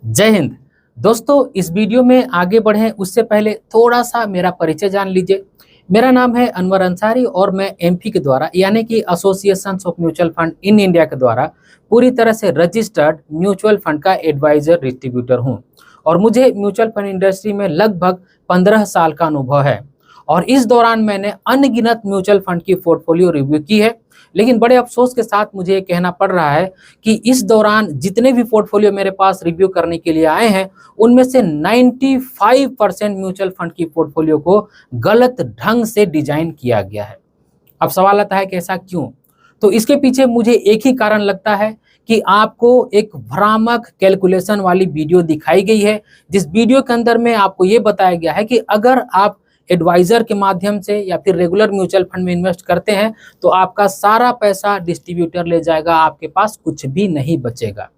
जय हिंद। दोस्तों, इस वीडियो में आगे बढ़ें उससे पहले थोड़ा सा मेरा परिचय जान लीजिए। मेरा नाम है अनवर अंसारी और मैं एमपी के द्वारा यानी कि association of mutual fund in India के द्वारा पूरी तरह से रजिस्टर्ड म्यूचुअल फंड का एडवाइजर डिस्ट्रीब्यूटर हूं। और मुझे म्यूचुअल फंड इंडस्ट्री में लगभग 15 साल का अनुभव है। और इस दौरान मैंने अनगिनत म्यूचुअल फंड की पोर्टफोलियो रिव्यू की है। लेकिन बड़े अफसोस के साथ मुझे ये कहना पड़ रहा है कि इस दौरान जितने भी पोर्टफोलियो मेरे पास रिव्यू करने के लिए आए हैं, उनमें से 95% म्यूचुअल फंड की पोर्टफोलियो को गलत ढंग से डिजाइन किया गया है। अब सवाल आता है कि ऐसा क्यों? तो इसके पीछे मुझे एक ही कारण लगता है कि आपको एक भ्रामक कैलकुलेशन वाली वीडियो दिखाई गई है, जिस वीडियो के अंदर में आपको ये बताया गया है कि अगर आप एडवाइजर के माध्यम से या फिर रेगुलर म्यूचुअल फंड में इन्वेस्ट करते हैं तो आपका सारा पैसा डिस्ट्रीब्यूटर ले जाएगा, आपके पास कुछ भी नहीं बचेगा।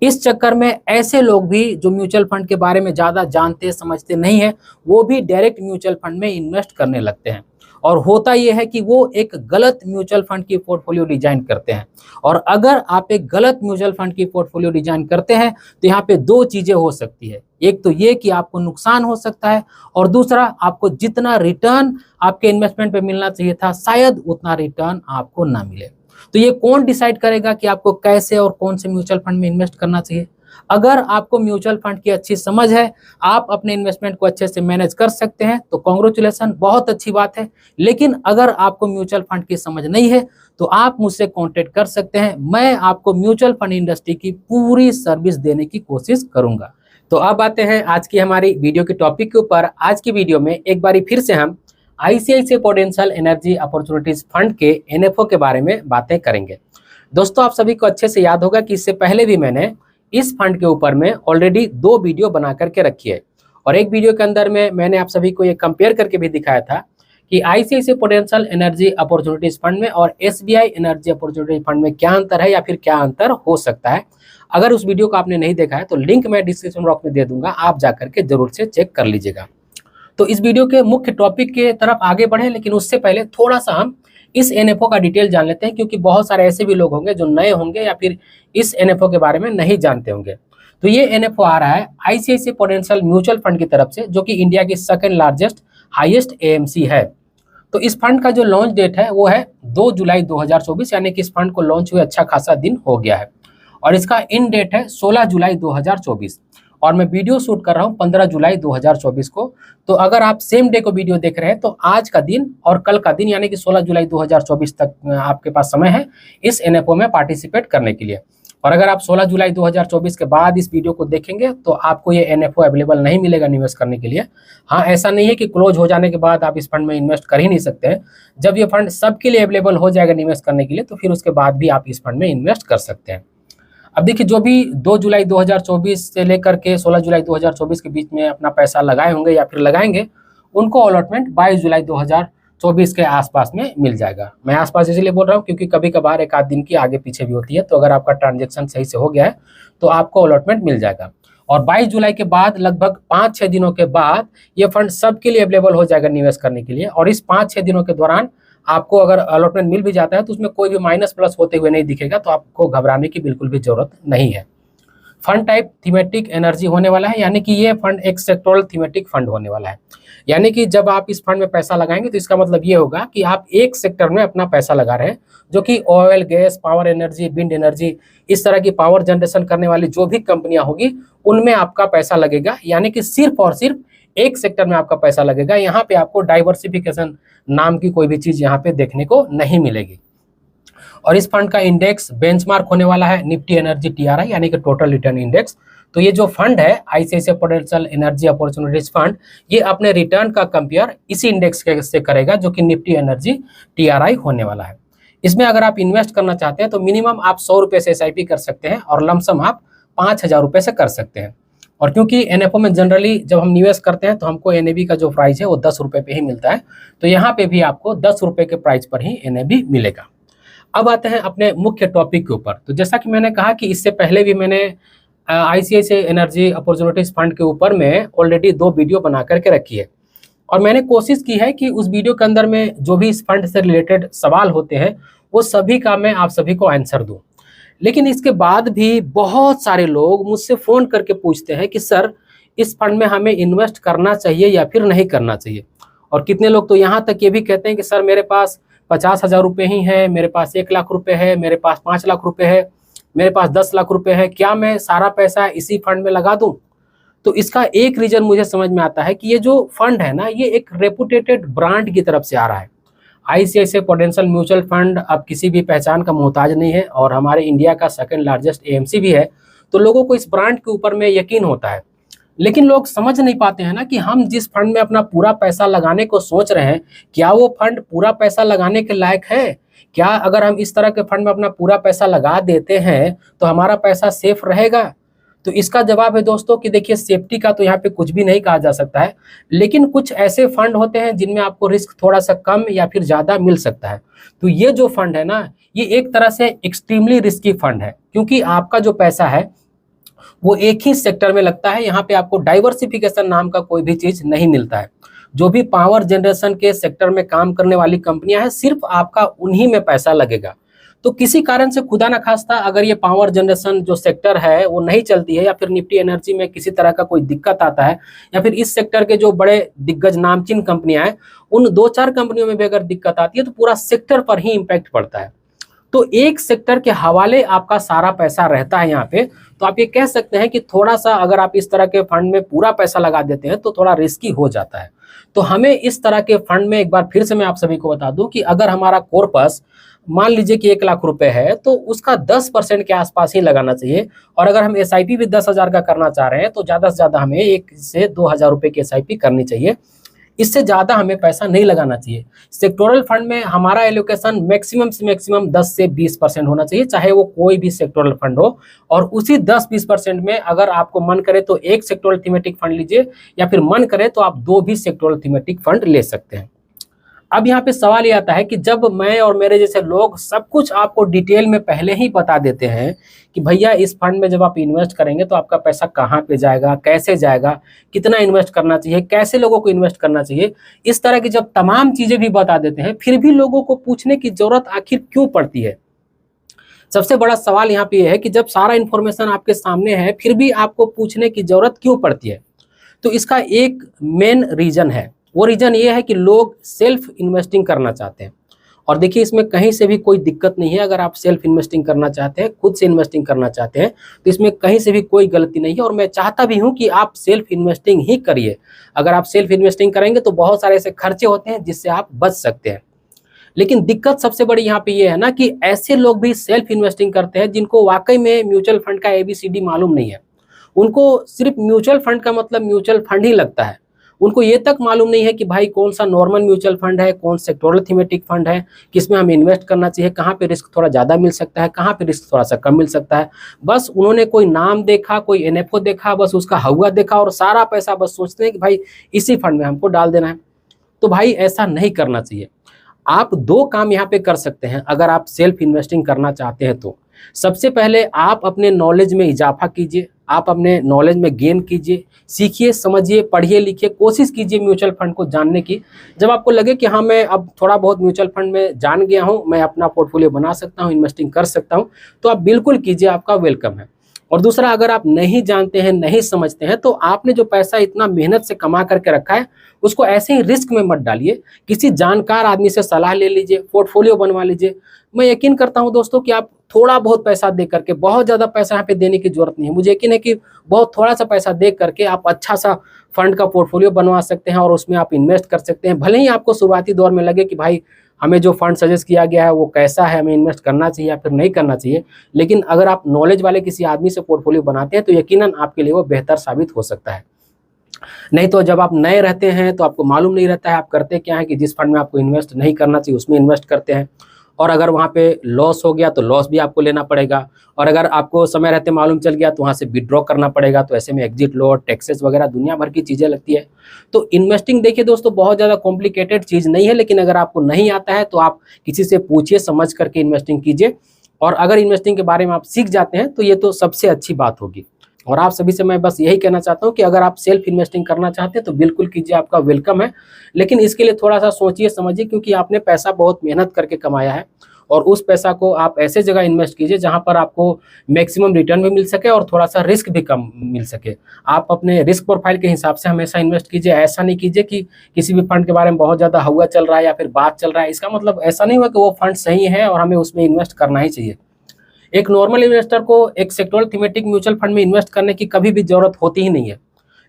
इस चक्कर में ऐसे लोग भी जो म्यूचुअल फंड के बारे में ज़्यादा जानते समझते नहीं है, वो भी डायरेक्ट म्यूचुअल फंड में इन्वेस्ट करने लगते हैं। और होता यह है कि वो एक गलत म्यूचुअल फंड की पोर्टफोलियो डिजाइन करते हैं। और अगर आप एक गलत म्यूचुअल फंड की पोर्टफोलियो डिजाइन करते हैं तो यहाँ पे दो चीजें हो सकती है। एक तो ये कि आपको नुकसान हो सकता है, और दूसरा आपको जितना रिटर्न आपके इन्वेस्टमेंट पे मिलना चाहिए था शायद उतना रिटर्न आपको ना मिले। तो ये कौन डिसाइड करेगा कि आपको कैसे और कौन से म्यूचुअल फंड में इन्वेस्ट करना चाहिए? अगर आपको म्यूचुअल फंड की अच्छी समझ है, आप अपने इन्वेस्टमेंट को अच्छे से मैनेज कर सकते हैं, तो कांग्रेचुलेसन, बहुत अच्छी बात है। लेकिन अगर आपको म्यूचुअल फंड की समझ नहीं है तो आप मुझसे कांटेक्ट कर सकते हैं। मैं आपको म्यूचुअल फंड इंडस्ट्री की पूरी सर्विस देने की कोशिश करूंगा। तो अब आते हैं आज की हमारी वीडियो के टॉपिक के ऊपर। आज की वीडियो में एक बारी फिर से हम ICICI prudential energy opportunities fund के एनएफओ के बारे में बातें करेंगे। दोस्तों, आप सभी को अच्छे से याद होगा कि इससे पहले भी मैंने इस फंड के ऊपर में ऑलरेडी 2 वीडियो बना करके रखी है। और एक वीडियो के अंदर में मैंने आप सभी को ये कंपेयर करके भी दिखाया था कि ICICI prudential energy opportunities fund में और एसबीआई एनर्जी अपॉर्चुनिटीज फंड में क्या अंतर है या फिर क्या अंतर हो सकता है। अगर उस वीडियो को आपने नहीं देखा है तो लिंक मैं डिस्क्रिप्शन बॉक्स में दे दूंगा, आप जाकर के जरूर से चेक कर लीजिएगा। तो इस वीडियो के मुख्य टॉपिक के तरफ आगे बढ़े, लेकिन उससे पहले थोड़ा सा हम इस एनएफओ का डिटेल जान लेते हैं, क्योंकि बहुत सारे ऐसे भी लोग होंगे जो नए होंगे या फिर इस एनएफओ के बारे में नहीं जानते होंगे। तो ये एनएफओ आ रहा है आईसीआईसीआई प्रूडेंशियल म्यूचुअल फंड की तरफ से, जो कि इंडिया की सेकंड लार्जेस्ट हाईएस्ट एएमसी है। तो इस फंड का जो लॉन्च डेट है वो है 2 जुलाई 2024, यानी कि इस फंड को लॉन्च हुए अच्छा खासा दिन हो गया है। और इसका इन डेट है 16 जुलाई 2024, और मैं वीडियो शूट कर रहा हूँ 15 जुलाई 2024 को। तो अगर आप सेम डे को वीडियो देख रहे हैं तो आज का दिन और कल का दिन यानी कि 16 जुलाई 2024 तक आपके पास समय है इस एनएफओ में पार्टिसिपेट करने के लिए। और अगर आप 16 जुलाई 2024 के बाद इस वीडियो को देखेंगे तो आपको ये एनएफओ अवेलेबल नहीं मिलेगा निवेश करने के लिए। हाँ, ऐसा नहीं है कि क्लोज हो जाने के बाद आप इस फंड में इन्वेस्ट कर ही नहीं सकते हैं। जब ये फंड सबके लिए अवेलेबल हो जाएगा निवेश करने के लिए तो फिर उसके बाद भी आप इस फंड में इन्वेस्ट कर सकते हैं। अब देखिए, जो भी 2 जुलाई 2024 से लेकर के 16 जुलाई 2024 के बीच में अपना पैसा लगाए होंगे या फिर लगाएंगे, उनको अलॉटमेंट 22 जुलाई 2024 के आसपास में मिल जाएगा। मैं आसपास इसलिए बोल रहा हूँ क्योंकि कभी कभार एक आध दिन की आगे पीछे भी होती है। तो अगर आपका ट्रांजेक्शन सही से हो गया है तो आपको अलॉटमेंट मिल जाएगा। और 22 जुलाई के बाद लगभग 5-6 दिनों के बाद ये फंड सबके लिए अवेलेबल हो जाएगा निवेश करने के लिए। और इस 5-6 दिनों के दौरान आपको अगर अलॉटमेंट मिल भी जाता है तो उसमें कोई भी माइनस प्लस होते हुए नहीं दिखेगा, तो आपको घबराने की बिल्कुल भी जरूरत नहीं है। फंड टाइप थीमेटिक एनर्जी होने वाला है, यानी कि ये फंड एक सेक्टोरल थीमेटिक फंड होने वाला है। यानी कि जब आप इस फंड में पैसा लगाएंगे तो इसका मतलब ये होगा कि आप एक सेक्टर में अपना पैसा लगा रहे हैं, जो कि oil, gas, power energy, wind energy, इस तरह की पावर जनरेशन करने वाली जो भी कंपनियां होगी उनमें आपका पैसा लगेगा। यानी कि सिर्फ और सिर्फ एक सेक्टर में आपका पैसा लगेगा। यहाँ पे आपको डाइवर्सिफिकेशन नाम की कोई भी चीज यहाँ पे देखने को नहीं मिलेगी। और इस फंड का इंडेक्स बेंचमार्क होने वाला है निफ्टी एनर्जी टीआरआई, यानी कि टोटल रिटर्न इंडेक्स। तो ये जो फंड है ICICI prudential energy opportunities fund, ये अपने रिटर्न का कंपेयर इसी इंडेक्स से करेगा, जो कि निफ्टी एनर्जी टीआरआई होने वाला है। इसमें अगर आप इन्वेस्ट करना चाहते हैं तो मिनिमम आप 100 रुपये से एसआईपी कर सकते हैं और लमसम आप 5,000 रुपये से कर सकते हैं। और क्योंकि एनएफओ में जनरली जब हम निवेश करते हैं तो हमको एनएबी का जो प्राइस है वो 10 रुपये पे ही मिलता है, तो यहाँ पे भी आपको 10 रुपये के प्राइस पर ही एनएबी मिलेगा। अब आते हैं अपने मुख्य टॉपिक के ऊपर। तो जैसा कि मैंने कहा कि इससे पहले भी मैंने आईसीआईसीआई एनर्जी अपॉर्चुनिटीज फंड के ऊपर में ऑलरेडी 2 वीडियो बना करके रखी है। और मैंने कोशिश की है कि उस वीडियो के अंदर में जो भी इस फंड से रिलेटेड सवाल होते हैं वो सभी का मैं आप सभी को आंसर दूं। लेकिन इसके बाद भी बहुत सारे लोग मुझसे फ़ोन करके पूछते हैं कि सर, इस फंड में हमें इन्वेस्ट करना चाहिए या फिर नहीं करना चाहिए। और कितने लोग तो यहाँ तक ये भी कहते हैं कि सर, मेरे पास 50,000 रुपये ही है, मेरे पास 1 लाख रुपए है, मेरे पास 5 लाख रुपए है, मेरे पास 10 लाख रुपए है, क्या मैं सारा पैसा इसी फंड में लगा दूं? तो इसका एक रीज़न मुझे समझ में आता है कि ये जो फंड है ना, ये एक रेपुटेटेड ब्रांड की तरफ से आ रहा है। आईसीआईसीआई प्रूडेंशियल म्यूचुअल फंड अब किसी भी पहचान का मोहताज नहीं है और हमारे इंडिया का सेकंड लार्जेस्ट एएमसी भी है, तो लोगों को इस ब्रांड के ऊपर में यकीन होता है। लेकिन लोग समझ नहीं पाते हैं ना कि हम जिस फंड में अपना पूरा पैसा लगाने को सोच रहे हैं, क्या वो फंड पूरा पैसा लगाने के लायक है? क्या अगर हम इस तरह के फंड में अपना पूरा पैसा लगा देते हैं तो हमारा पैसा सेफ रहेगा? तो इसका जवाब है दोस्तों कि देखिए, सेफ्टी का तो यहाँ पे कुछ भी नहीं कहा जा सकता है, लेकिन कुछ ऐसे फंड होते हैं जिनमें आपको रिस्क थोड़ा सा कम या फिर ज़्यादा मिल सकता है। तो ये जो फंड है ना, ये एक तरह से एक्सट्रीमली रिस्की फंड है, क्योंकि आपका जो पैसा है वो एक ही सेक्टर में लगता है। यहाँ पे आपको डाइवर्सिफिकेशन नाम का कोई भी चीज़ नहीं मिलता है। जो भी पावर जनरेशन के सेक्टर में काम करने वाली कंपनियां हैं, सिर्फ आपका उन्हीं में पैसा लगेगा। तो किसी कारण से खुदा ना खास्ता अगर ये पावर जनरेशन जो सेक्टर है वो नहीं चलती है, या फिर निफ्टी एनर्जी में किसी तरह का कोई दिक्कत आता है, या फिर इस सेक्टर के जो बड़े दिग्गज नामचीन कंपनियां हैं उन 2-4 कंपनियों में भी अगर दिक्कत आती है, तो पूरा सेक्टर पर ही इम्पैक्ट पड़ता है। तो एक सेक्टर के हवाले आपका सारा पैसा रहता है यहाँ पे। तो आप ये कह सकते हैं कि थोड़ा सा अगर आप इस तरह के फंड में पूरा पैसा लगा देते हैं तो थोड़ा रिस्की हो जाता है। तो हमें इस तरह के फंड में, एक बार फिर से मैं आप सभी को बता दूं कि अगर हमारा कॉर्पस मान लीजिए कि 1 लाख रुपए है, तो उसका 10% के आसपास ही लगाना चाहिए। और अगर हम एसआईपी भी 10,000 का करना चाह रहे हैं तो ज़्यादा से ज़्यादा हमें 1 से 2,000 रुपये की एसआईपी करनी चाहिए। इससे ज़्यादा हमें पैसा नहीं लगाना चाहिए। सेक्टोरल फंड में हमारा एलोकेशन मैक्सिमम से मैक्सिमम 10 से 20% होना चाहिए, चाहे वो कोई भी सेक्टोरल फंड हो। और उसी 10-20% में अगर आपको मन करे तो एक सेक्टोरल थीमेटिक फंड लीजिए, या फिर मन करे तो आप 2 भी सेक्टोरल थीमेटिक फंड ले सकते हैं। अब यहाँ पे सवाल ये आता है कि जब मैं और मेरे जैसे लोग सब कुछ आपको डिटेल में पहले ही बता देते हैं कि भैया इस फंड में जब आप इन्वेस्ट करेंगे तो आपका पैसा कहाँ पे जाएगा, कैसे जाएगा, कितना इन्वेस्ट करना चाहिए, कैसे लोगों को इन्वेस्ट करना चाहिए, इस तरह की जब तमाम चीज़ें भी बता देते हैं, फिर भी लोगों को पूछने की ज़रूरत आखिर क्यों पड़ती है? सबसे बड़ा सवाल यहाँ पे ये है कि जब सारा इन्फॉर्मेशन आपके सामने है फिर भी आपको पूछने की ज़रूरत क्यों पड़ती है? तो इसका एक मेन रीज़न है। वो रीज़न ये है कि लोग सेल्फ इन्वेस्टिंग करना चाहते हैं। और देखिए, इसमें कहीं से भी कोई दिक्कत नहीं है। अगर आप सेल्फ इन्वेस्टिंग करना चाहते हैं, खुद से इन्वेस्टिंग करना चाहते हैं, तो इसमें कहीं से भी कोई गलती नहीं है। और मैं चाहता भी हूं कि आप सेल्फ इन्वेस्टिंग ही करिए। अगर आप सेल्फ इन्वेस्टिंग करेंगे तो बहुत सारे ऐसे खर्चे होते हैं जिससे आप बच सकते हैं। लेकिन दिक्कत सबसे बड़ी यहाँ पे ये है ना कि ऐसे लोग भी सेल्फ इन्वेस्टिंग करते हैं जिनको वाकई में म्यूचुअल फंड का ABCD मालूम नहीं है। उनको सिर्फ म्यूचुअल फंड का मतलब म्यूचुअल फंड ही लगता है। उनको ये तक मालूम नहीं है कि भाई कौन सा नॉर्मल म्यूचुअल फंड है, कौन सेक्टोरल थीमेटिक फंड है, किसमें हम इन्वेस्ट करना चाहिए, कहाँ पे रिस्क थोड़ा ज़्यादा मिल सकता है, कहाँ पे रिस्क थोड़ा सा कम मिल सकता है। बस उन्होंने कोई नाम देखा, कोई NFO देखा, बस उसका हवा देखा और सारा पैसा बस सोचते हैं कि भाई इसी फंड में हमको डाल देना है। तो भाई ऐसा नहीं करना चाहिए। आप 2 काम यहाँ पे कर सकते हैं अगर आप सेल्फ इन्वेस्टिंग करना चाहते हैं तो। सबसे पहले आप अपने नॉलेज में इजाफा कीजिए, आप अपने नॉलेज में गेन कीजिए, सीखिए, समझिए, पढ़िए, लिखिए, कोशिश कीजिए म्यूचुअल फंड को जानने की। जब आपको लगे कि हाँ, मैं अब थोड़ा बहुत म्यूचुअल फंड में जान गया हूँ, मैं अपना पोर्टफोलियो बना सकता हूँ, इन्वेस्टिंग कर सकता हूँ, तो आप बिल्कुल कीजिए, आपका वेलकम है। और दूसरा, अगर आप नहीं जानते हैं, नहीं समझते हैं, तो आपने जो पैसा इतना मेहनत से कमा करके रखा है उसको ऐसे ही रिस्क में मत डालिए। किसी जानकार आदमी से सलाह ले लीजिए, पोर्टफोलियो बनवा लीजिए। मैं यकीन करता हूं दोस्तों कि आप थोड़ा बहुत पैसा दे करके, बहुत ज़्यादा पैसा यहाँ पे देने की जरूरत नहीं है, मुझे यकीन है कि बहुत थोड़ा सा पैसा दे करके आप अच्छा सा फंड का पोर्टफोलियो बनवा सकते हैं और उसमें आप इन्वेस्ट कर सकते हैं। भले ही आपको शुरुआती दौर में लगे कि भाई हमें जो फंड सजेस्ट किया गया है वो कैसा है, हमें इन्वेस्ट करना चाहिए या फिर नहीं करना चाहिए, लेकिन अगर आप नॉलेज वाले किसी आदमी से पोर्टफोलियो बनाते हैं तो यकीनन आपके लिए वो बेहतर साबित हो सकता है। नहीं तो जब आप नए रहते हैं तो आपको मालूम नहीं रहता है आप करते क्या है कि जिस फंड में आपको इन्वेस्ट नहीं करना चाहिए उसमें इन्वेस्ट करते हैं, और अगर वहाँ पे लॉस हो गया तो लॉस भी आपको लेना पड़ेगा, और अगर आपको समय रहते मालूम चल गया तो वहाँ से विड्रॉ करना पड़ेगा। तो ऐसे में एग्जिट लो, टैक्सेस वगैरह दुनिया भर की चीज़ें लगती है। तो इन्वेस्टिंग देखिए दोस्तों, बहुत ज़्यादा कॉम्प्लिकेटेड चीज़ नहीं है, लेकिन अगर आपको नहीं आता है तो आप किसी से पूछिए, समझ करके इन्वेस्टिंग कीजिए। और अगर इन्वेस्टिंग के बारे में आप सीख जाते हैं तो ये तो सबसे अच्छी बात होगी। और आप सभी से मैं बस यही कहना चाहता हूँ कि अगर आप सेल्फ इन्वेस्टिंग करना चाहते हैं तो बिल्कुल कीजिए, आपका वेलकम है। लेकिन इसके लिए थोड़ा सा सोचिए समझिए, क्योंकि आपने पैसा बहुत मेहनत करके कमाया है और उस पैसा को आप ऐसे जगह इन्वेस्ट कीजिए जहां पर आपको मैक्सिमम रिटर्न भी मिल सके और थोड़ा सा रिस्क भी कम मिल सके। आप अपने रिस्क प्रोफाइल के हिसाब से हमेशा इन्वेस्ट कीजिए। ऐसा नहीं कीजिए कि किसी भी फंड के बारे में बहुत ज़्यादा हवा चल रहा है या फिर बात चल रहा है, इसका मतलब ऐसा नहीं हुआ कि वो फंड सही है और हमें उसमें इन्वेस्ट करना ही चाहिए। एक नॉर्मल इन्वेस्टर को एक सेक्टोरल थीमेटिक म्यूचुअल फंड में इन्वेस्ट करने की कभी भी जरूरत होती ही नहीं है,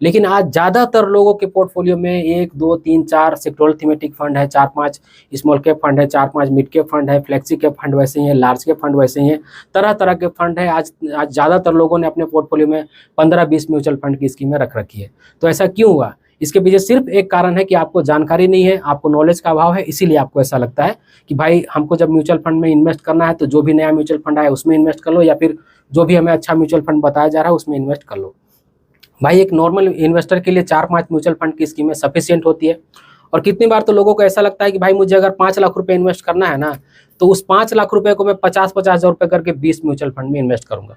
लेकिन आज ज़्यादातर लोगों के पोर्टफोलियो में 1, 2, 3, 4 सेक्टोरल थीमेटिक फंड है, 4-5 स्मॉल कैप फंड है, 4-5 मिड कैप फंड है, फ्लेक्सी कैप फंड वैसे ही है, लार्ज कैप फंड वैसे ही है, तरह तरह के फंड है। आज ज़्यादातर लोगों ने अपने पोर्टफोलियो में 15-20 म्यूचुअल फंड की स्कीमें रख रखी है। तो ऐसा क्यों हुआ? इसके पीछे सिर्फ एक कारण है कि आपको जानकारी नहीं है, आपको नॉलेज का अभाव है, इसीलिए आपको ऐसा लगता है कि भाई हमको जब म्यूचुअल फंड में इन्वेस्ट करना है तो जो भी नया म्यूचुअल फंड आए उसमें इन्वेस्ट कर लो, या फिर जो भी हमें अच्छा म्यूचुअल फंड बताया जा रहा है उसमें इन्वेस्ट कर लो। भाई एक नॉर्मल इन्वेस्टर के लिए 4-5 म्यूचुअल फंड की स्कीमें सफिशिएंट होती है। और कितनी बार तो लोगों को ऐसा लगता है कि भाई मुझे अगर 5 लाख रुपए इन्वेस्ट करना है ना, तो उस 5 लाख रुपए को मैं 50-50 हज़ार रुपये करके 20 म्यूचुअल फंड में इन्वेस्ट करूंगा।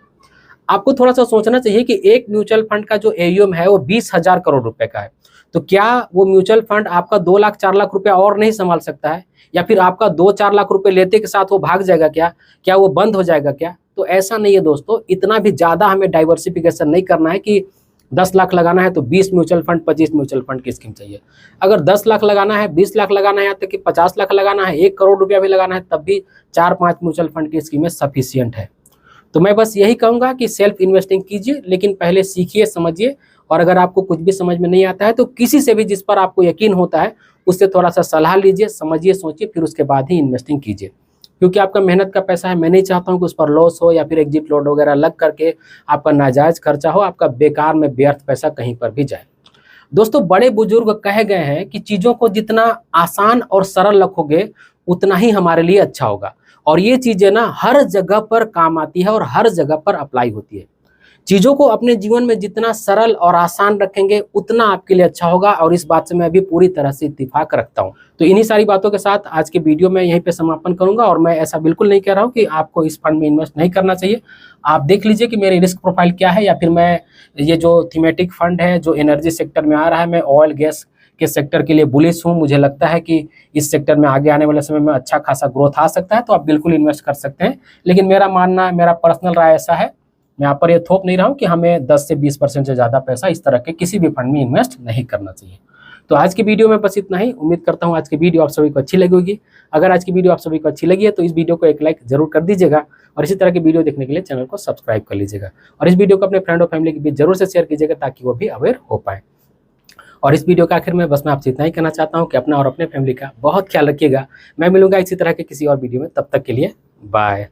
आपको थोड़ा सा सोचना चाहिए कि एक म्यूचुअल फंड का जो एयूएम है वो 20,000 करोड़ रुपए का है, तो क्या वो म्यूचुअल फंड आपका 2 लाख 4 लाख रुपया और नहीं संभाल सकता है? या फिर आपका 2-4 लाख रुपए लेते के साथ वो भाग जाएगा क्या? क्या वो बंद हो जाएगा क्या? तो ऐसा नहीं है दोस्तों, इतना भी ज़्यादा हमें डाइवर्सिफिकेशन नहीं करना है कि 10 लाख लगाना है तो 20 म्यूचुअल फंड 25 म्यूचुअल फंड की स्कीम चाहिए। अगर 10 लाख लगाना है, 20 लाख लगाना है, यहाँ तक कि 50 लाख लगाना है, 1 करोड़ रुपया भी लगाना है, तब भी 4-5 म्यूचुअल फंड की स्कीमें सफिशियंट है। तो मैं बस यही कहूँगा कि सेल्फ इन्वेस्टिंग कीजिए, लेकिन पहले सीखिए, समझिए, और अगर आपको कुछ भी समझ में नहीं आता है तो किसी से भी जिस पर आपको यकीन होता है उससे थोड़ा सा सलाह लीजिए, समझिए, सोचिए, फिर उसके बाद ही इन्वेस्टिंग कीजिए। क्योंकि आपका मेहनत का पैसा है, मैं नहीं चाहता हूँ कि उस पर लॉस हो या फिर एग्जिट लोड वगैरह लग करके आपका नाजायज़ खर्चा हो, आपका बेकार में व्यर्थ पैसा कहीं पर भी जाए। दोस्तों, बड़े बुजुर्ग कह गए हैं कि चीज़ों को जितना आसान और सरल रखोगे उतना ही हमारे लिए अच्छा होगा, और ये चीज़ें ना हर जगह पर काम आती है और हर जगह पर अप्लाई होती है। चीज़ों को अपने जीवन में जितना सरल और आसान रखेंगे उतना आपके लिए अच्छा होगा, और इस बात से मैं भी पूरी तरह से इत्तेफाक रखता हूं। तो इन्हीं सारी बातों के साथ आज के वीडियो में यहीं पे समापन करूंगा, और मैं ऐसा बिल्कुल नहीं कह रहा हूं कि आपको इस फंड में इन्वेस्ट नहीं करना चाहिए। आप देख लीजिए कि मेरी रिस्क प्रोफाइल क्या है, या फिर मैं ये जो थीमेटिक फंड है जो एनर्जी सेक्टर में आ रहा है, मैं ऑयल गैस के सेक्टर के लिए बुलिश हूँ। मुझे लगता है कि इस सेक्टर में आगे आने वाले समय में अच्छा खासा ग्रोथ आ सकता है, तो आप बिल्कुल इन्वेस्ट कर सकते हैं। लेकिन मेरा मानना, मेरा पर्सनल राय ऐसा है, मैं यहाँ पर ये थोप नहीं रहा हूँ कि हमें 10 से 20% से ज़्यादा पैसा इस तरह के किसी भी फंड में इन्वेस्ट नहीं करना चाहिए। तो आज की वीडियो में बस इतना ही। उम्मीद करता हूँ आज की वीडियो आप सभी को अच्छी लगी होगी। अगर आज की वीडियो आप सभी को अच्छी लगी है तो इस वीडियो को एक लाइक जरूर कर दीजिएगा, और इसी तरह की वीडियो देखने के लिए चैनल को सब्सक्राइब कर लीजिएगा, और इस वीडियो को अपने फ्रेंड और फैमिली के बीच जरूर से शेयर कीजिएगा ताकि वो भी अवेयर हो पाए। और इस वीडियो के आखिर में बस मैं आपसे इतना ही कहना चाहता हूँ कि अपना और अपने फैमिली का बहुत ख्याल रखिएगा। मैं मिलूंगा इसी तरह के किसी और वीडियो में, तब तक के लिए बाय।